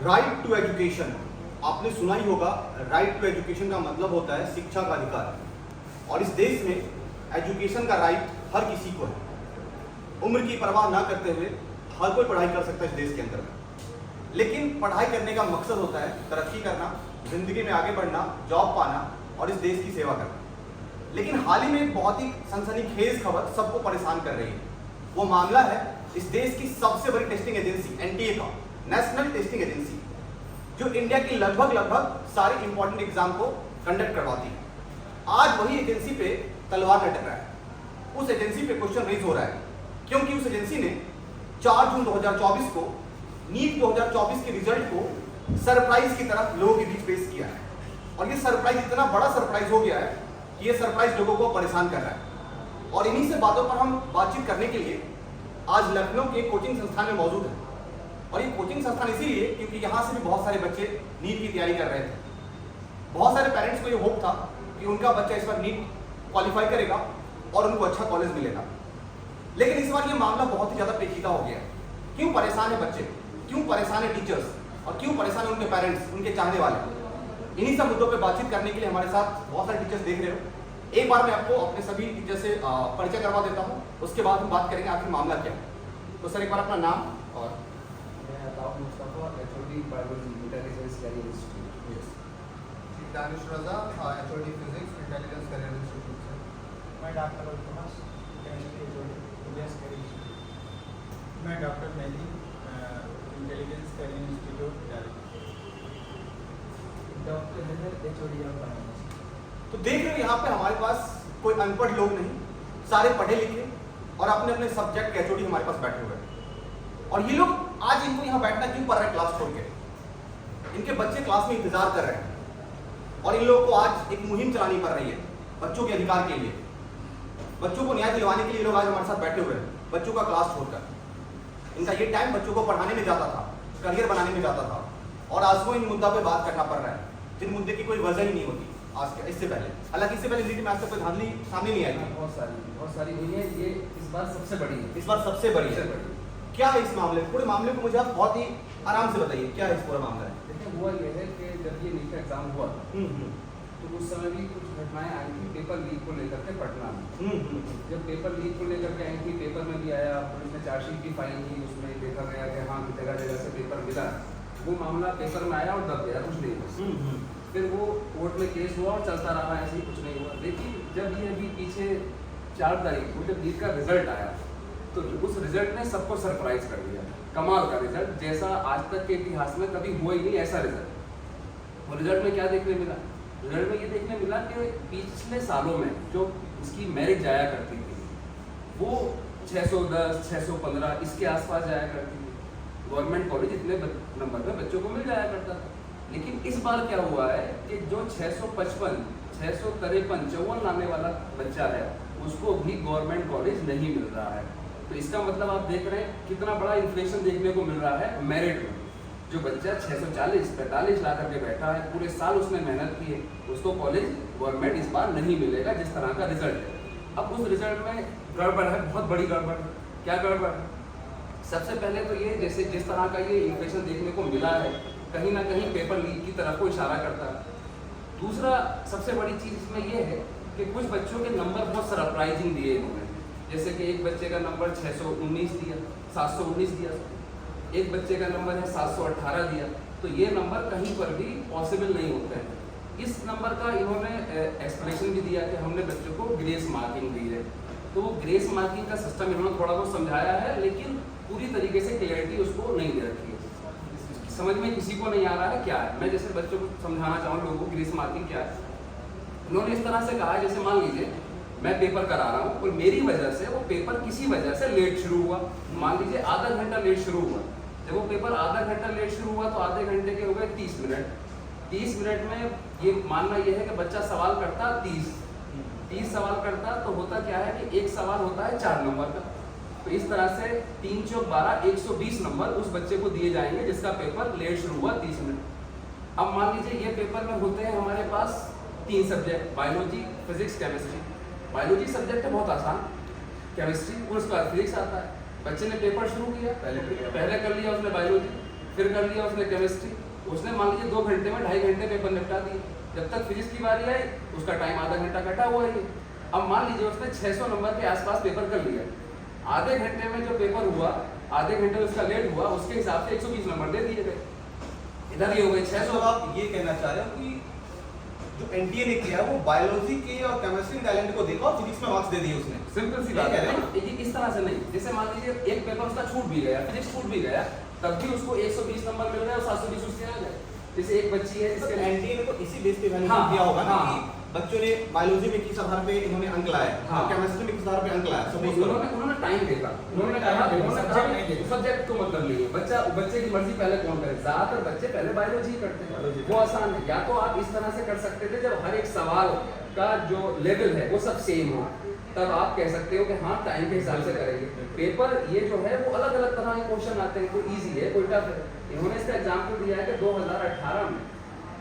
Right to education, आपने सुना ही होगा। राइट टू एजुकेशन का मतलब होता है शिक्षा का अधिकार। और इस देश में एजुकेशन का राइट हर किसी को है। उम्र की परवाह ना करते हुए हर कोई पढ़ाई कर सकता है इस देश के अंदर में। लेकिन पढ़ाई करने का मकसद होता है तरक्की करना, जिंदगी में आगे बढ़ना, जॉब पाना और इस देश की सेवा करना। लेकिन हाल ही में एक बहुत ही सनसनीखेज खबर सबको परेशान कर रही है। वो मामला है इस देश की सबसे बड़ी टेस्टिंग एजेंसी एनटीए का, नेशनल टेस्टिंग एजेंसी, जो इंडिया की लगभग सारे इंपॉर्टेंट एग्जाम को कंडक्ट करवाती है। आज वही एजेंसी पे तलवार लटक रहा है। उस एजेंसी पे क्वेश्चन रेज हो रहा है क्योंकि उस एजेंसी ने 4 जून 2024 को नीट 2024 के रिजल्ट को सरप्राइज की तरह लोगों के बीच पेश किया है। और ये सरप्राइज इतना बड़ा सरप्राइज हो गया है कि ये सरप्राइज लोगों को परेशान कर रहा है। और इन्हीं से बातों पर हम बातचीत करने के लिए आज लखनऊ के कोचिंग संस्थान में मौजूद है। और ये कोचिंग संस्थान इसीलिए क्योंकि यहाँ से भी बहुत सारे बच्चे नीट की तैयारी कर रहे थे। बहुत सारे पेरेंट्स को ये होप था कि उनका बच्चा इस बार नीट क्वालिफाई करेगा और उनको अच्छा कॉलेज मिलेगा। लेकिन इस बार ये मामला बहुत ही ज़्यादा पेचीदा हो गया। क्यों परेशान है बच्चे, क्यों परेशान है टीचर्स और क्यों परेशान है उनके पेरेंट्स, उनके चाहने वाले। इन्हीं सब मुद्दों पर बातचीत करने के लिए हमारे साथ बहुत सारे टीचर्स देख रहे हो। एक बार मैं आपको अपने सभी टीचर से परिचय करवा देता हूँ, उसके बाद हम बात करेंगे आखिर मामला क्या है। तो सर एक बार अपना नाम और Danish Raza, HOD physics intelligence career institute से। मैं doctor Altamas, chemistry intelligence career institute. मैं doctor Mehdi, intelligence career institute director. Doctor Haider, HOD of biology. तो देख रहे हो यहाँ पे हमारे पास कोई अनपढ़ लोग नहीं, सारे पढ़े लिखे और अपने अपने सब्जेक्ट के HOD हमारे पास बैठे हुए हैं। और ये लोग आज इनको यहाँ बैठना क्यों पड़ रहा है क्लास छोड़ के? इनके बच्चे क्लास में इंतजार कर रहे हैं और इन लोगों को आज एक मुहिम चलानी पड़ रही है बच्चों के अधिकार के लिए। बच्चों को न्याय दिलवाने के लिए लोग आज हमारे साथ बैठे हुए हैं, बच्चों का क्लास छोड़कर। इनका ये टाइम बच्चों को पढ़ाने में जाता था, करियर बनाने में जाता था, और आज को इन मुद्दा पे बात करना पड़ रहा है जिन मुद्दे की कोई वजह ही नहीं होती आज के इससे पहले। हालांकि इससे पहले नीति में आज तक कोई धांधली सामने नहीं आई थी। बहुत सारी हुई है। ये इस बार सबसे बड़ी है। इस बार सबसे बड़ी है। क्या है इस मामले, पूरे मामले को मुझे आप बहुत ही आराम से बताइए, क्या है इस पूरा मामला है? देखिए, हुआ ये है कि जब ये नीट का एग्जाम हुआ तो उस समय भी कुछ घटनाएं आई थी पेपर लीक को लेकर के पटना में। जब पेपर लीक को लेकर के आई थी, पेपर में भी आया, पुलिस ने चार्जशीट भी फाइल की, उसमें देखा गया कि हाँ जगह जगह से पेपर मिला। वो मामला पेपर में आया और दब गया, कुछ नहीं हुआ। फिर वो कोर्ट में केस हुआ और चलता रहा, ऐसे ही कुछ नहीं हुआ। लेकिन जब ये अभी पीछे 4 तारीख को जब नीट का रिजल्ट आया तो उस रिजल्ट ने सबको सरप्राइज कर दिया। कमाल का रिजल्ट, जैसा आज तक के इतिहास में कभी हुआ ही नहीं ऐसा रिजल्ट। और रिजल्ट में क्या देखने मिला? रिजल्ट में ये देखने मिला कि पिछले सालों में जो इसकी मेरिट जाया करती थी वो 610, 615 इसके आसपास जाया करती थी। गवर्नमेंट कॉलेज इतने नंबर में बच्चों को मिल जाया करता था। लेकिन इस बार क्या हुआ है कि जो 655, 653, 54 लाने वाला बच्चा है उसको भी गवर्नमेंट कॉलेज नहीं मिल रहा है। तो इसका मतलब आप देख रहे हैं कितना बड़ा इन्फ्लेशन देखने को मिल रहा है मेरिट में। जो बच्चा 640, 45 ला करके बैठा है, पूरे साल उसने मेहनत की है, उसको कॉलेज गवर्नमेंट इस बार नहीं मिलेगा जिस तरह का रिजल्ट है। अब उस रिजल्ट में गड़बड़ है, बहुत बड़ी गड़बड़। क्या गड़बड़ है? सबसे पहले तो ये जैसे जिस तरह का ये इन्फ्लेशन देखने को मिला है, कहीं ना कहीं पेपर लीक की तरफ को इशारा करता है। दूसरा सबसे बड़ी चीज़ इसमें यह है कि कुछ बच्चों के नंबर बहुत सरप्राइजिंग दिए इन्होंने। जैसे कि एक बच्चे का नंबर 619 दिया, 719 दिया, एक बच्चे का नंबर है 718 दिया। तो ये नंबर कहीं पर भी पॉसिबल नहीं होते हैं। इस नंबर का इन्होंने एक्सप्लेनेशन भी दिया कि हमने बच्चों को ग्रेस मार्किंग दी है। तो वो ग्रेस मार्किंग का सिस्टम इन्होंने थोड़ा बहुत समझाया है, लेकिन पूरी तरीके से क्लियरिटी उसको नहीं दे रखी है। समझ में किसी को नहीं आ रहा है क्या है। मैं जैसे बच्चों को समझाना चाहूँ लोगों को ग्रेस मार्किंग क्या है। उन्होंने इस तरह से कहा है, जैसे मान लीजिए मैं पेपर करा रहा हूँ और मेरी वजह से वो पेपर किसी वजह से लेट शुरू हुआ। मान लीजिए आधा घंटा लेट शुरू हुआ। जब वो पेपर आधा घंटा लेट शुरू हुआ तो आधे घंटे के हो गए 30 मिनट। 30 मिनट में ये मानना ये है कि बच्चा सवाल करता 30 सवाल करता तो होता क्या है कि एक सवाल होता है 4 नंबर का। तो इस तरह से 3 चौक 12, 120 नंबर उस बच्चे को दिए जाएंगे जिसका पेपर लेट शुरू हुआ 30 मिनट। अब मान लीजिए ये पेपर में होते हैं हमारे पास 3 subject, biology, physics, chemistry. Biology subject है बहुत आसान, केमिस्ट्री और उसके बाद फिजिक्स आता है। बच्चे ने पेपर शुरू किया, पहले कर लिया उसने बायोलॉजी, फिर कर लिया उसने केमिस्ट्री, उसने मान लीजिए 2 घंटे में 2.5 घंटे पेपर निपटा दिए। जब तक फिजिक्स की बारी आई उसका टाइम आधा घंटा कटा हुआ है। अब मान लीजिए उसने 600 नंबर के आसपास पेपर कर लिया, आधे घंटे में जो पेपर हुआ, आधे घंटे उसका लेट हुआ, उसके हिसाब से 120 नंबर दे दिए गए। इधर ही हो गए 600। तो आप ये कहना चाह रहे हो कि जो एनटीए ने किया वो बायोलॉजी के और केमिस्ट्री टैलेंट को देखा और फिजिक्स में मार्क्स दे दिए उसने। सिंपल सी ये बात कह है रहे ना, इस तरह से नहीं। जैसे मान लीजिए एक पेपर उसका छूट भी गया, फिजिक्स छूट भी गया, तब भी उसको 120 नंबर मिल रहे और 720 उसके आ गए। जैसे एक बच्ची है जिसके एनटीए ने तो इसी बेस पे वैल्यू हाँ, दिया होगा ना हाँ। कि बच्चों ने बायोलॉजी में किस आधार पे इन्होंने अंक लाए, हाँ। केमिस्ट्री में किस आधार पे अंक लाए, सपोज करो। उन्होंने टाइम देखा, उन्होंने time कहा देखा, subject नहीं देखा। सब्जेक्ट तो मतलब नहीं है, बच्चे की मर्जी पहले कौन करे। ज्यादातर बच्चे पहले बायोलॉजी करते Biology हैं, वो आसान है। या तो आप इस तरह से कर सकते थे जब हर एक सवाल का जो लेवल है वो सब सेम हो, तब आप कह सकते हो कि हाँ टाइम के हिसाब से करेंगे। पेपर ये जो है वो अलग अलग तरह के क्वेश्चन आते हैं, कोई इजी है कोई टफ है। इन्होंने इसका एग्जाम्पल दिया है कि 2018 में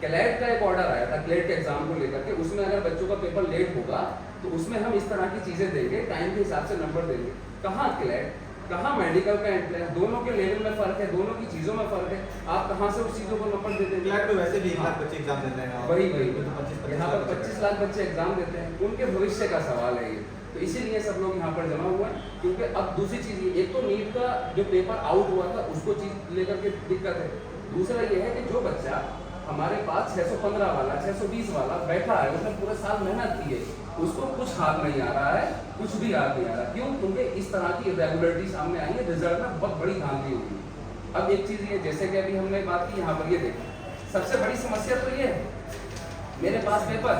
क्लैट का एक ऑर्डर आया था, क्लैट के एग्जाम को लेकर के। उसमें अगर बच्चों का पेपर लेट होगा तो उसमें हम इस तरह की चीजें देंगे, टाइम के हिसाब से नंबर देंगे। कहाँ क्लैट, कहाँ मेडिकल का एंट्रेंस, दोनों के लेवल में फर्क है, दोनों की चीजों में फर्क है। आप कहाँ से उस चीजों को नंबर देते हैं? क्लैट में वैसे भी 1 लाख बच्चे एग्जाम देते हैं। वही तो 25 यहाँ पर 25 लाख बच्चे एग्जाम देते हैं, उनके भविष्य का सवाल है ये। तो इसीलिए सब लोग यहाँ पर जमा हुआ है। क्योंकि अब दूसरी चीज ये, एक तो नीट का जो पेपर आउट हुआ था उसको चीज लेकर के दिक्कत है। दूसरा ये है कि जो बच्चा हमारे पास 615 वाला 620 वाला बैठा है, उसने पूरे साल मेहनत की है, उसको कुछ हाथ नहीं आ रहा है, कुछ भी हाथ नहीं आ रहा। क्यों? क्योंकि इस तरह की इरेगुलरिटी सामने आई है, रिजल्ट में बहुत बड़ी धांधली होगी। अब एक चीज ये, जैसे कि अभी हमने बात की यहाँ पर, ये देखिए सबसे बड़ी समस्या तो ये है, मेरे पास पेपर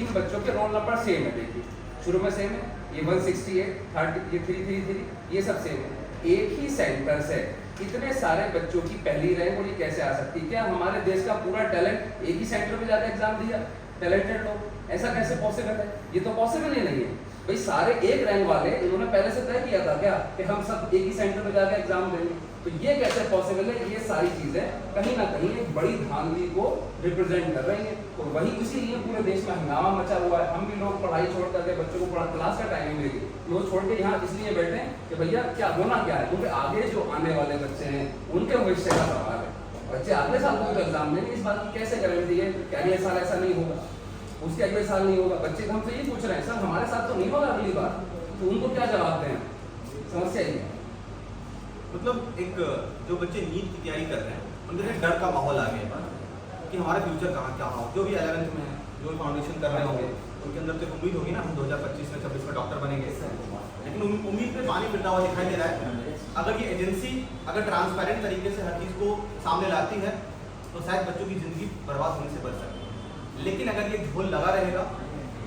इन बच्चों के रोल नंबर सेम है। देखिए शुरू में सेम है, ये 168, 30, ये 333, ये सब सेम है। एक ही सेंटर से इतने सारे बच्चों की पहली रैंक और ये कैसे आ सकती है? क्या हमारे देश का पूरा टैलेंट एक ही सेंटर पे जाकर एग्जाम दिया, टैलेंटेड लोग? ऐसा कैसे पॉसिबल है? ये तो पॉसिबल ही नहीं है भाई। सारे एक रैंक वाले इन्होंने पहले से तय किया था क्या कि हम सब एक ही सेंटर पे जाकर एग्जाम देंगे? तो ये कैसे पॉसिबल है? ये सारी चीजें कहीं ना कहीं एक बड़ी धांधली को रिप्रेजेंट कर रही है। और वही इसीलिए पूरे देश में हंगामा मचा हुआ है। हम भी लोग पढ़ाई छोड़ करके बच्चों को पढ़ा, क्लास का टाइमिंग मिलेगी, लोग छोड़ के यहाँ इसलिए बैठे हैं कि भैया क्या होना क्या है, क्योंकि आगे जो आने वाले बच्चे हैं उनके भविष्य का सवाल है। बच्चे अगले साल को तो एग्जाम देंगे, इस बात की कैसे गारंटी है कि अगले साल ऐसा नहीं होगा, उसके अगले साल नहीं होगा? बच्चे हमसे ये पूछ रहे हैं सर हमारे साथ तो नहीं होगा अगली बार, तो उनको क्या जवाब दें? समस्या ये है। मतलब एक जो बच्चे नीट की तैयारी कर रहे हैं उनके लिए डर का माहौल आ गया कि हमारा फ्यूचर कहाँ क्या हो। जो भी 11th में है, जो भी फाउंडेशन कर रहे होंगे, उनके अंदर तो उम्मीद होगी ना हम 2025 में 26 में डॉक्टर बनेंगे, लेकिन उम्मीद में पानी फिरता हुआ दिखाई दे रहा है। अगर ये एजेंसी अगर ट्रांसपेरेंट तरीके से हर चीज़ को सामने लाती है तो शायद बच्चों की ज़िंदगी बर्बाद होने से बच सकती है। लेकिन अगर ये झोल लगा रहेगा,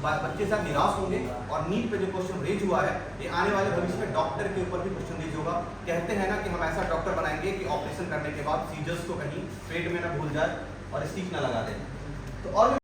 बच्चे साथ निराश होंगे और नीट पे जो क्वेश्चन रेज हुआ है ये आने वाले भविष्य में डॉक्टर के ऊपर भी क्वेश्चन रेज होगा। कहते हैं ना कि हम ऐसा डॉक्टर बनाएंगे कि ऑपरेशन करने के बाद सीजर्स को कहीं पेट में ना भूल जाए और स्टिक ना लगा दे। तो और